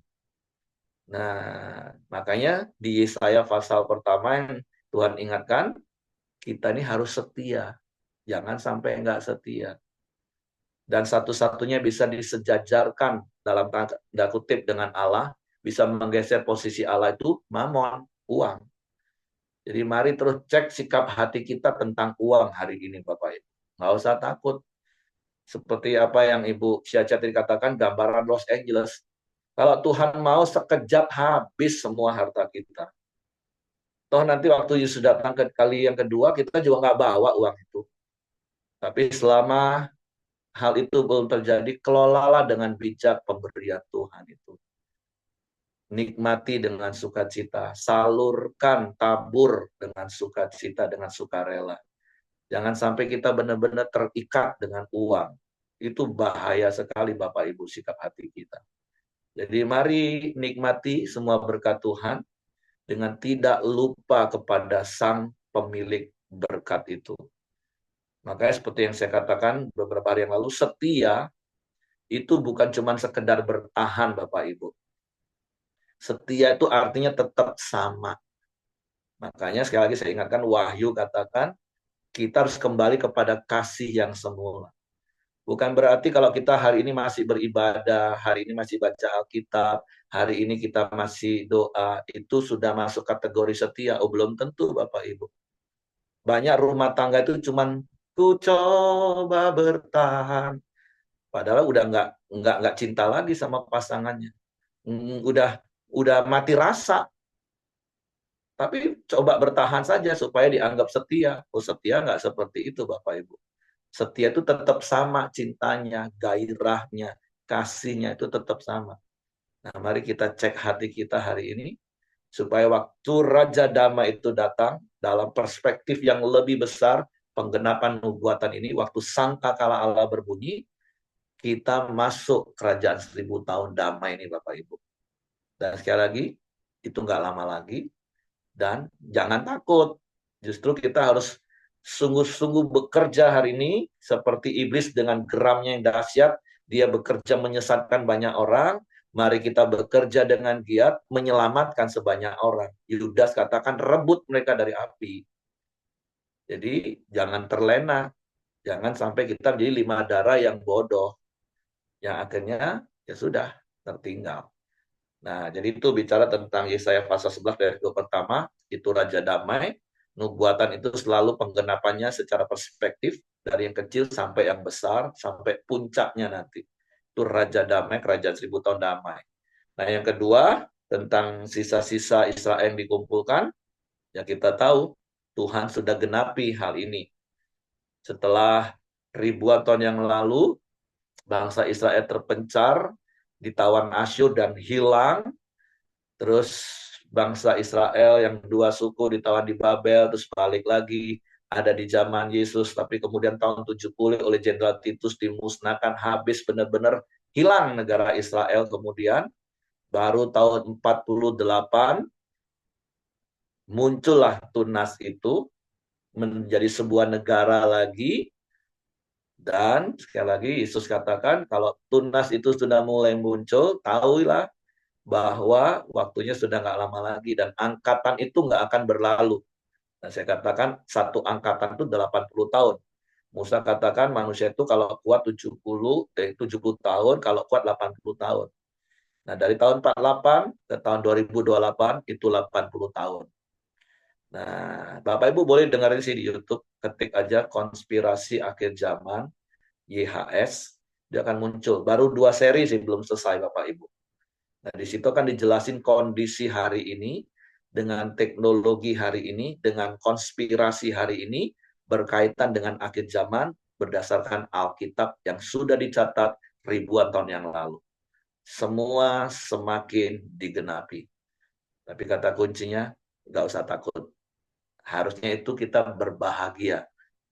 Nah, makanya di Yesaya pasal pertama yang Tuhan ingatkan, kita ini harus setia. Jangan sampai enggak setia. Dan satu-satunya bisa disejajarkan dalam tanda kutip dengan Allah, bisa menggeser posisi Allah itu mamon, uang. Jadi mari terus cek sikap hati kita tentang uang hari ini Bapak Ibu. Nggak usah takut. Seperti apa yang Ibu Syacat tadi katakan, gambaran Los Angeles. Kalau Tuhan mau sekejap habis semua harta kita. Toh nanti waktu Yesus datang ke kali yang kedua, kita juga nggak bawa uang itu. Tapi selama hal itu belum terjadi, kelolalah dengan bijak pemberian Tuhan itu. nikmati dengan sukacita, salurkan, tabur dengan sukacita, dengan sukarela. Jangan sampai kita benar-benar terikat dengan uang. Itu bahaya sekali Bapak Ibu sikap hati kita. Jadi mari nikmati semua berkat Tuhan dengan tidak lupa kepada Sang pemilik berkat itu. Makanya seperti yang saya katakan beberapa hari yang lalu, setia itu bukan cuma sekedar bertahan Bapak Ibu. Setia itu artinya tetap sama. Makanya sekali lagi saya ingatkan, Wahyu katakan kita harus kembali kepada kasih yang semula. Bukan berarti kalau kita hari ini masih beribadah, hari ini masih baca Alkitab, hari ini kita masih doa, itu sudah masuk kategori setia. Oh, belum tentu Bapak Ibu. Banyak rumah tangga itu cuman ku coba bertahan. Padahal udah nggak cinta lagi sama pasangannya. Udah mati rasa. Tapi coba bertahan saja supaya dianggap setia. Oh, setia nggak seperti itu Bapak Ibu. Setia itu tetap sama cintanya, gairahnya, kasihnya itu tetap sama. Nah, mari kita cek hati kita hari ini supaya waktu Raja Damai itu datang dalam perspektif yang lebih besar, penggenapan nubuatan ini, waktu sangkakala Allah berbunyi, kita masuk kerajaan 1000 tahun damai ini Bapak Ibu. Dan sekali lagi, itu nggak lama lagi, dan jangan takut. Justru kita harus sungguh-sungguh bekerja hari ini seperti iblis dengan geramnya yang dahsyat. Dia bekerja menyesatkan banyak orang. Mari kita bekerja dengan giat menyelamatkan sebanyak orang. Yudas katakan rebut mereka dari api. Jadi jangan terlena. Jangan sampai kita menjadi 5 darah yang bodoh. Yang akhirnya ya sudah tertinggal. Nah, jadi itu bicara tentang Yesaya pasal 11 dari pertama, itu Raja Damai. Nubuatan itu selalu penggenapannya secara perspektif, dari yang kecil sampai yang besar, sampai puncaknya nanti. Itu Raja Damai, kerajaan 1000 tahun damai. Nah, yang kedua, tentang sisa-sisa Israel yang dikumpulkan, ya kita tahu, Tuhan sudah genapi hal ini. Setelah ribuan tahun yang lalu, bangsa Israel terpencar, ditawan Asyur dan hilang. Terus bangsa Israel yang 2 suku ditawan di Babel, terus balik lagi, ada di zaman Yesus, tapi kemudian tahun 70 oleh Jenderal Titus dimusnahkan, habis benar-benar hilang negara Israel. Kemudian baru tahun 48 muncullah Tunas itu menjadi sebuah negara lagi. Dan sekali lagi Yesus katakan kalau Tunas itu sudah mulai muncul, tahuilah bahwa waktunya sudah nggak lama lagi dan angkatan itu nggak akan berlalu. Nah, saya katakan satu angkatan itu 80 tahun. Musa katakan manusia itu kalau kuat 70 tahun, kalau kuat 80 tahun. Nah, dari tahun 48 ke tahun 2028 itu 80 tahun. Nah, Bapak Ibu boleh dengerin sih di YouTube, ketik aja konspirasi akhir zaman YHS, dia akan muncul. Baru 2 seri sih, belum selesai Bapak Ibu. Nah, di situ akan dijelasin kondisi hari ini, dengan teknologi hari ini, dengan konspirasi hari ini, berkaitan dengan akhir zaman, berdasarkan Alkitab yang sudah dicatat ribuan tahun yang lalu. Semua semakin digenapi. Tapi kata kuncinya, nggak usah takut. Harusnya itu kita berbahagia.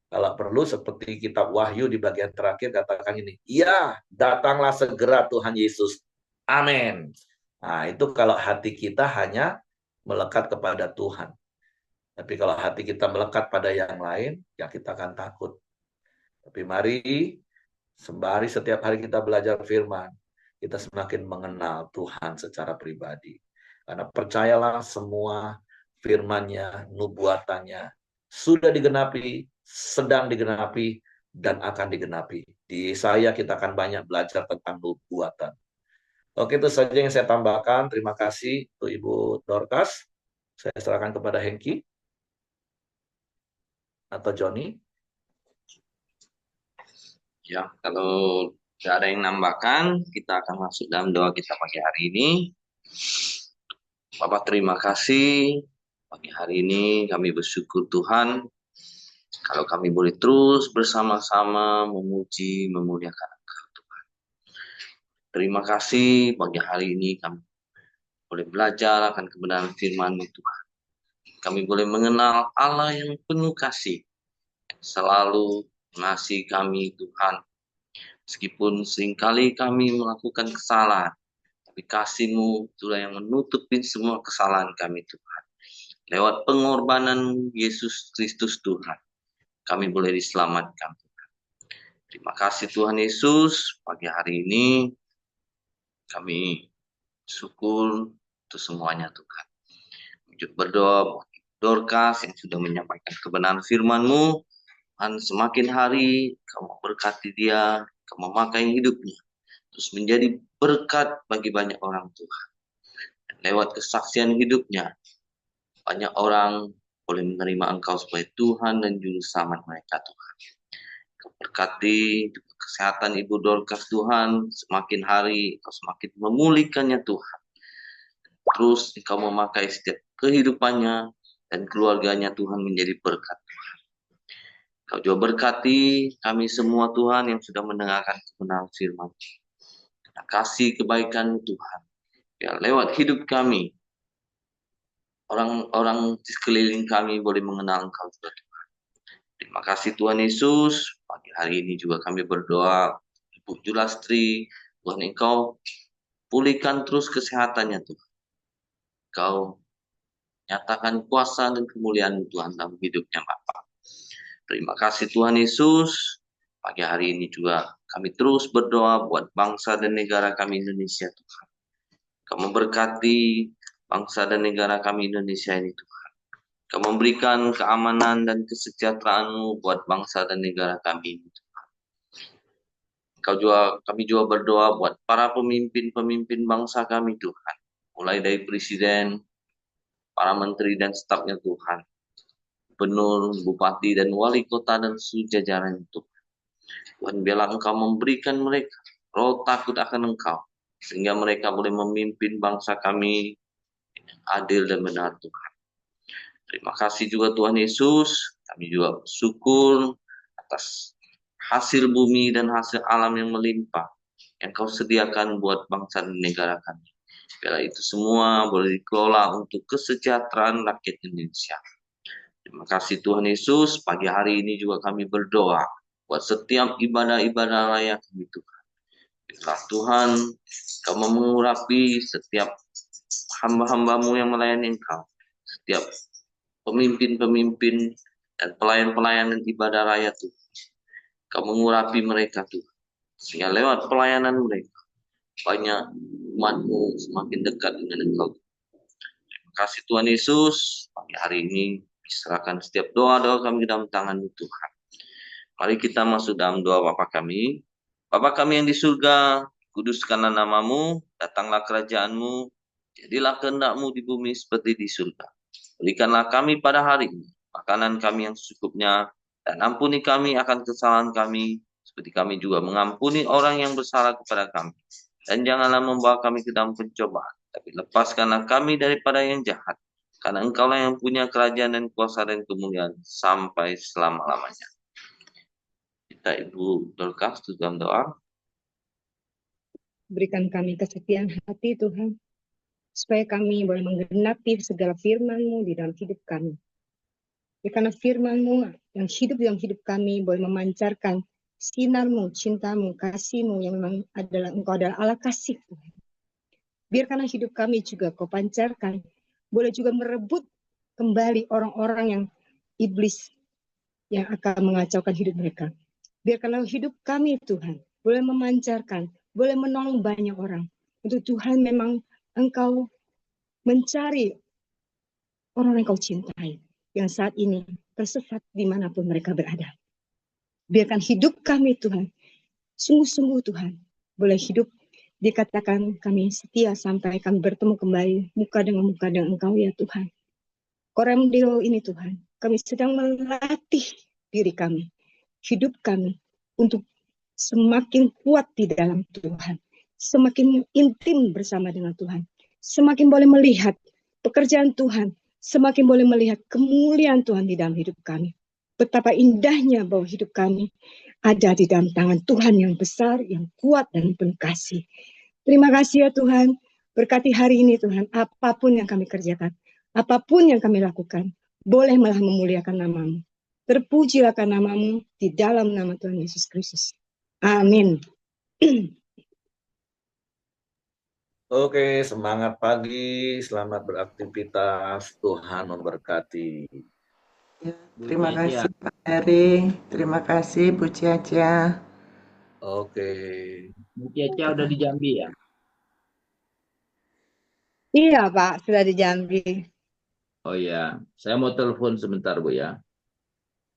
Kalau perlu seperti kitab Wahyu di bagian terakhir katakan ini, ya datanglah segera Tuhan Yesus. Amin. Nah, itu kalau hati kita hanya melekat kepada Tuhan. Tapi kalau hati kita melekat pada yang lain, ya kita akan takut. Tapi mari, sembari setiap hari kita belajar firman, kita semakin mengenal Tuhan secara pribadi. Karena percayalah semua firman-Nya, nubuatannya, sudah digenapi, sedang digenapi, dan akan digenapi. Di Yesaya kita akan banyak belajar tentang nubuatan. Oke, itu saja yang saya tambahkan. Terima kasih untuk Ibu Dorcas. Saya serahkan kepada Hengki atau Joni. Ya, kalau tidak ada yang nambahkan, kita akan masuk dalam doa kita pagi hari ini. Bapak terima kasih. Pagi hari ini kami bersyukur Tuhan. Kalau kami boleh terus bersama-sama memuji, memuliakan Engkau Tuhan. Terima kasih pagi hari ini kami boleh belajar akan kebenaran firman-Mu Tuhan. Kami boleh mengenal Allah yang penuh kasih, yang selalu mengasihi kami Tuhan. Meskipun seringkali kami melakukan kesalahan, tapi kasih-Mu itulah yang menutupin semua kesalahan kami Tuhan. Lewat pengorbanan Yesus Kristus Tuhan, kami boleh diselamatkan Tuhan. Terima kasih Tuhan Yesus, pagi hari ini kami syukur untuk semuanya Tuhan. Juga berdoa buat Dorcas yang sudah menyampaikan kebenaran firman-Mu. Tuhan, semakin hari Kau berkati dia, Kau memakai hidupnya, terus menjadi berkat bagi banyak orang Tuhan. Dan lewat kesaksian hidupnya, banyak orang boleh menerima Engkau sebagai Tuhan dan Juru Selamat mereka Tuhan. Kau berkati kesehatan Ibu Dorcas Tuhan, semakin hari Kau semakin memulihkannya Tuhan. Terus Engkau memakai setiap kehidupannya dan keluarganya Tuhan menjadi berkat Tuhan. Kau juga berkati kami semua Tuhan yang sudah mendengarkan kebenaran firman. Terima kasih kebaikan Tuhan. Ya, lewat hidup kami, orang-orang di sekeliling kami boleh mengenal Engkau juga Tuhan. Terima kasih Tuhan Yesus. Pagi hari ini juga kami berdoa, Ibu Julastri, Tuhan Engkau pulihkan terus kesehatannya Tuhan. Kau nyatakan kuasa dan kemuliaan Tuhan dalam hidupnya Bapa. Terima kasih Tuhan Yesus. Pagi hari ini juga kami terus berdoa buat bangsa dan negara kami Indonesia Tuhan. Kau memberkati bangsa dan negara kami Indonesia ini Tuhan. Kau memberikan keamanan dan kesejahteraan-Mu buat bangsa dan negara kami ini Tuhan. Kami juga berdoa buat para pemimpin-pemimpin bangsa kami Tuhan. Mulai dari Presiden, para menteri dan stafnya Tuhan, gubernur, bupati dan wali kota dan seluruh jajaran Tuhan. Tuhan biarlah Engkau memberikan mereka roh takut akan Engkau, sehingga mereka boleh memimpin bangsa kami dengan adil dan benar Tuhan. Terima kasih juga Tuhan Yesus, kami juga bersyukur atas hasil bumi dan hasil alam yang melimpah yang Kau sediakan buat bangsa dan negara kami. Biarlah itu semua boleh dikelola untuk kesejahteraan rakyat Indonesia. Terima kasih Tuhan Yesus, pagi hari ini juga kami berdoa buat setiap ibadah-ibadah raya kami Tuhan. Biarlah Tuhan, Kau mengurapi setiap hamba-hamba-Mu yang melayani Engkau, setiap pemimpin-pemimpin dan pelayan-pelayan ibadah raya Tuhan. Kau mengurapi mereka Tuhan, sehingga lewat pelayanan mereka, banyak umat-Mu semakin dekat dengan Engkau. Terima kasih Tuhan Yesus, pagi hari ini serahkan setiap doa-doa kami dalam tangan-Mu Tuhan. Mari kita masuk dalam doa Bapa kami. Bapa kami yang di surga, kuduskanlah nama-Mu, datanglah kerajaan-Mu, jadilah kehendak-Mu di bumi seperti di surga. Berikanlah kami pada hari ini makanan kami yang secukupnya, dan ampuni kami akan kesalahan kami, seperti kami juga mengampuni orang yang bersalah kepada kami. Dan janganlah membawa kami ke dalam pencobaan, tapi lepaskanlah kami daripada yang jahat. Karena Engkaulah yang punya kerajaan dan kuasa dan kemuliaan sampai selama-lamanya. Kita Ibu Dorcas dalam doa. Berikan kami kesetiaan hati Tuhan, supaya kami boleh menggenapi segala firman-Mu di dalam hidup kami. Karena firman-Mu yang hidup dalam hidup kami boleh memancarkan sinar-Mu, cinta-Mu, kasih-Mu yang memang adalah Engkau adalah Allah kasih Tuhan. Biarkanlah hidup kami juga Kau pancarkan, boleh juga merebut kembali orang-orang yang iblis yang akan mengacaukan hidup mereka. Biarkanlah hidup kami Tuhan boleh memancarkan, boleh menolong banyak orang. Untuk Tuhan memang Engkau mencari orang yang Kau cintai, yang saat ini tersesat dimanapun mereka berada. Biarkan hidup kami Tuhan, sungguh-sungguh Tuhan, boleh hidup dikatakan kami setia sampai kami bertemu kembali muka dengan Engkau ya Tuhan. Koremdeo ini Tuhan, kami sedang melatih diri kami, hidup kami untuk semakin kuat di dalam Tuhan, semakin intim bersama dengan Tuhan, semakin boleh melihat pekerjaan Tuhan, semakin boleh melihat kemuliaan Tuhan di dalam hidup kami. Betapa indahnya bahwa hidup kami ada di dalam tangan Tuhan yang besar, yang kuat dan penuh kasih. Terima kasih ya Tuhan, Berkati hari ini Tuhan, apapun yang kami kerjakan, apapun yang kami lakukan, boleh malah memuliakan nama-Mu. Terpujilah nama-Mu di dalam nama Tuhan Yesus Kristus. Amin. Oke, semangat pagi, selamat beraktivitas, Tuhan memberkati. Ya, terima kasih Pak Heri, terima kasih Bu Ciacia. Oke. Bu Ciacia udah di Jambi ya? Iya Pak, sudah di Jambi. Oh ya, saya mau telepon sebentar Bu ya.